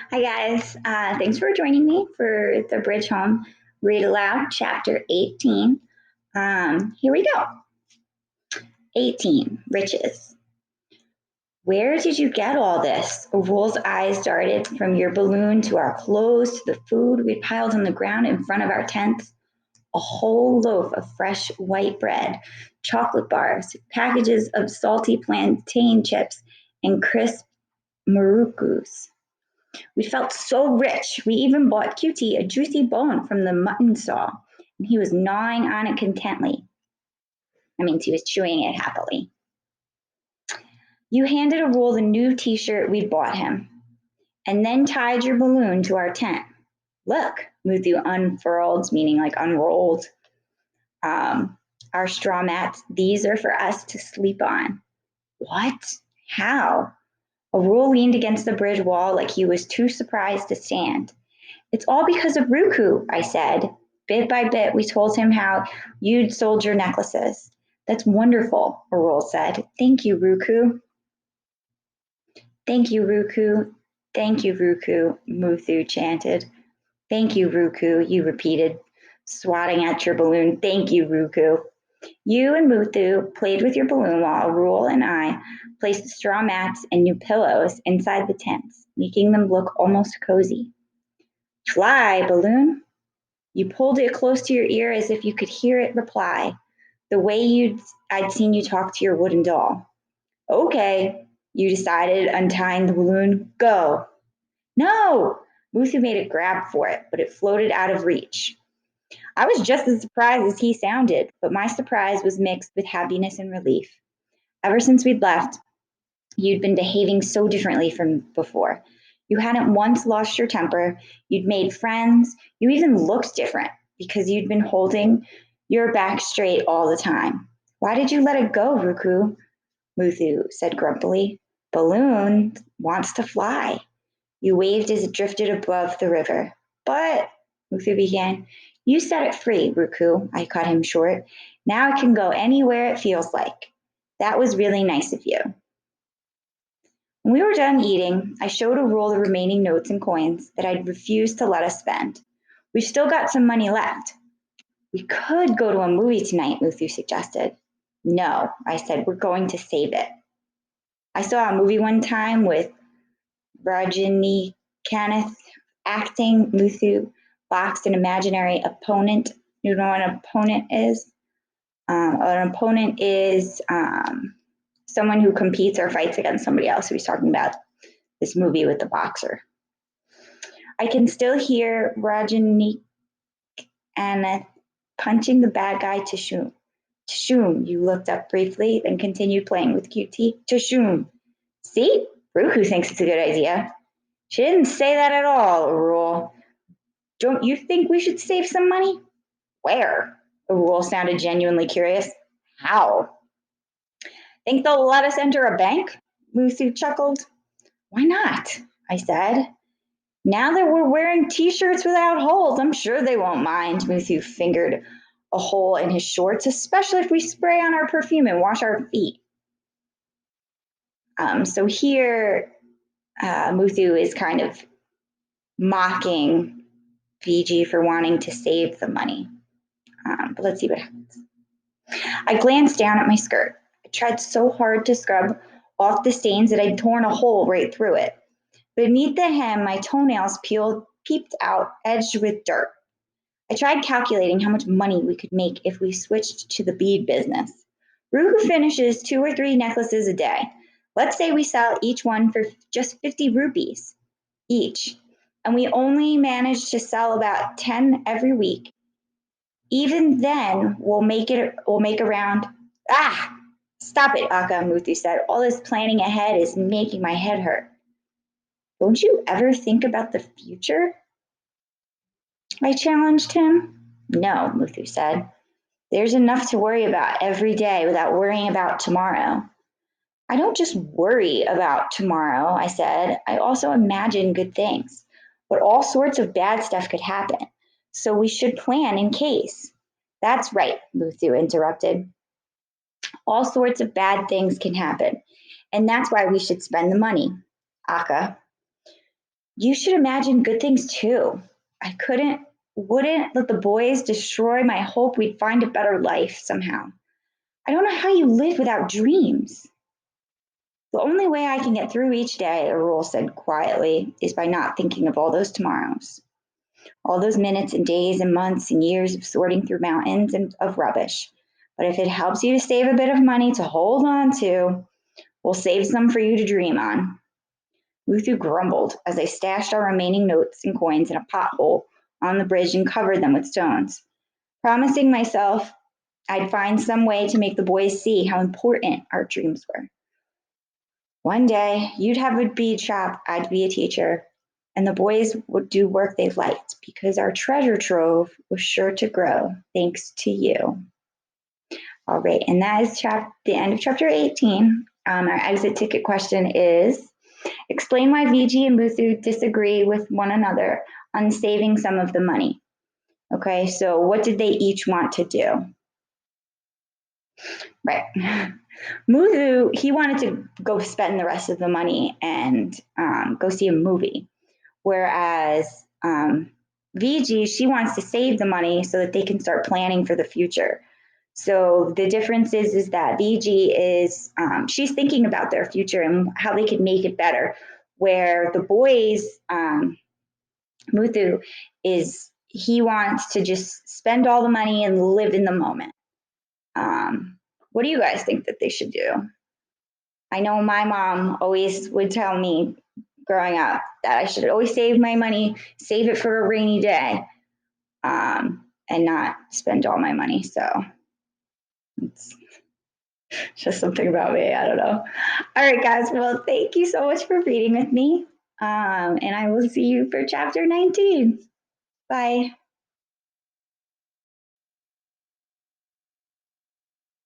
Hi, guys. Thanks for joining me for the Bridge Home Read Aloud, Chapter 18. Here we go. 18, Riches. Where did you get all this? Rule's eyes darted from your balloon to our clothes to the food we piled on the ground in front of our tents. A whole loaf of fresh white bread, chocolate bars, packages of salty plantain chips, and crisp marucus. We felt so rich. We even bought Cutie a juicy bone from the mutton saw, and he was gnawing on it contently. He was chewing it happily. You handed a Rule the new t-shirt we'd bought him, and then tied your balloon to our tent. Look, Muthu unfurled, meaning like unrolled, our straw mats. These are for us to sleep on. What? How? A Rule leaned against the bridge wall like he was too surprised to stand. It's all because of Ruku, I said. Bit by bit, we told him how you'd sold your necklaces. That's wonderful, Arul said. Thank you, Ruku. Thank you, Ruku. Thank you, Ruku, Muthu chanted. Thank you, Ruku, you repeated, swatting at your balloon. Thank you, Ruku. You and Muthu played with your balloon while Arul and I placed the straw mats and new pillows inside the tents, making them look almost cozy. Fly, balloon. You pulled it close to your ear as if you could hear it reply, the way I'd seen you talk to your wooden doll. Okay, you decided, untying the balloon. Go. No! Muthu made a grab for it, but it floated out of reach. I was just as surprised as he sounded, but my surprise was mixed with happiness and relief. Ever since we'd left, you'd been behaving so differently from before. You hadn't once lost your temper, you'd made friends, you even looked different because you'd been holding your back straight all the time. Why did you let it go, Ruku? Muthu said grumpily. Balloon wants to fly. You waved as it drifted above the river. But, Muthu began, you set it free, Ruku. I cut him short. Now it can go anywhere it feels like. That was really nice of you. When we were done eating, I showed Arul the remaining notes and coins that I'd refused to let us spend. We've still got some money left. We could go to a movie tonight, Muthu suggested. No, I said, we're going to save it. I saw a movie one time with Rajini Kanath acting. Muthu boxed an imaginary opponent. You know what an opponent is? An opponent is someone who competes or fights against somebody else. So he's talking about this movie with the boxer. I can still hear Rajani and punching the bad guy Tashum. Tashum, you looked up briefly, then continued playing with QT. Tashum. See? Ruku thinks it's a good idea. She didn't say that at all, Arul. Don't you think we should save some money? Where? Arul sounded genuinely curious. How? Think they'll let us enter a bank? Musu chuckled. Why not? I said. Now that we're wearing t-shirts without holes, I'm sure they won't mind. Muthu fingered a hole in his shorts, especially if we spray on our perfume and wash our feet. So here, Muthu is kind of mocking Fiji for wanting to save the money. But let's see what happens. I glanced down at my skirt. I tried so hard to scrub off the stains that I'd torn a hole right through it. Beneath the hem, my toenails peeped out, edged with dirt. I tried calculating how much money we could make if we switched to the bead business. Ruku finishes 2 or 3 necklaces a day. Let's say we sell each one for just 50 rupees each, and we only manage to sell about 10 every week. Even then, we'll make around. Ah! Stop it, Akka, Muthu said. All this planning ahead is making my head hurt. Don't you ever think about the future? I challenged him. No, Muthu said. There's enough to worry about every day without worrying about tomorrow. I don't just worry about tomorrow, I said. I also imagine good things. But all sorts of bad stuff could happen. So we should plan in case. That's right, Muthu interrupted. All sorts of bad things can happen. And that's why we should spend the money. Akka. You should imagine good things too. I wouldn't let the boys destroy my hope we'd find a better life somehow. I don't know how you live without dreams. The only way I can get through each day, Arul said quietly, is by not thinking of all those tomorrows, all those minutes and days and months and years of sorting through mountains of rubbish. But if it helps you to save a bit of money to hold on to, we'll save some for you to dream on. Muthu grumbled as I stashed our remaining notes and coins in a pothole on the bridge and covered them with stones, promising myself I'd find some way to make the boys see how important our dreams were. One day, you'd have a bead shop, I'd be a teacher, and the boys would do work they liked because our treasure trove was sure to grow thanks to you. All right, and that is the end of chapter 18. Our exit ticket question is explain why VG and Muthu disagree with one another on saving some of the money. Okay, so what did they each want to do? Right. Muthu, he wanted to go spend the rest of the money and go see a movie. Whereas VG, she wants to save the money so that they can start planning for the future. So the difference is that VG is she's thinking about their future and how they could make it better. Where the boys, Muthu, is he wants to just spend all the money and live in the moment. What do you guys think that they should do? I know my mom always would tell me growing up that I should always save my money, save it for a rainy day, and not spend all my money. So it's just something about me. I don't know. All right, guys. Well, thank you so much for reading with me. And I will see you for chapter 19. Bye.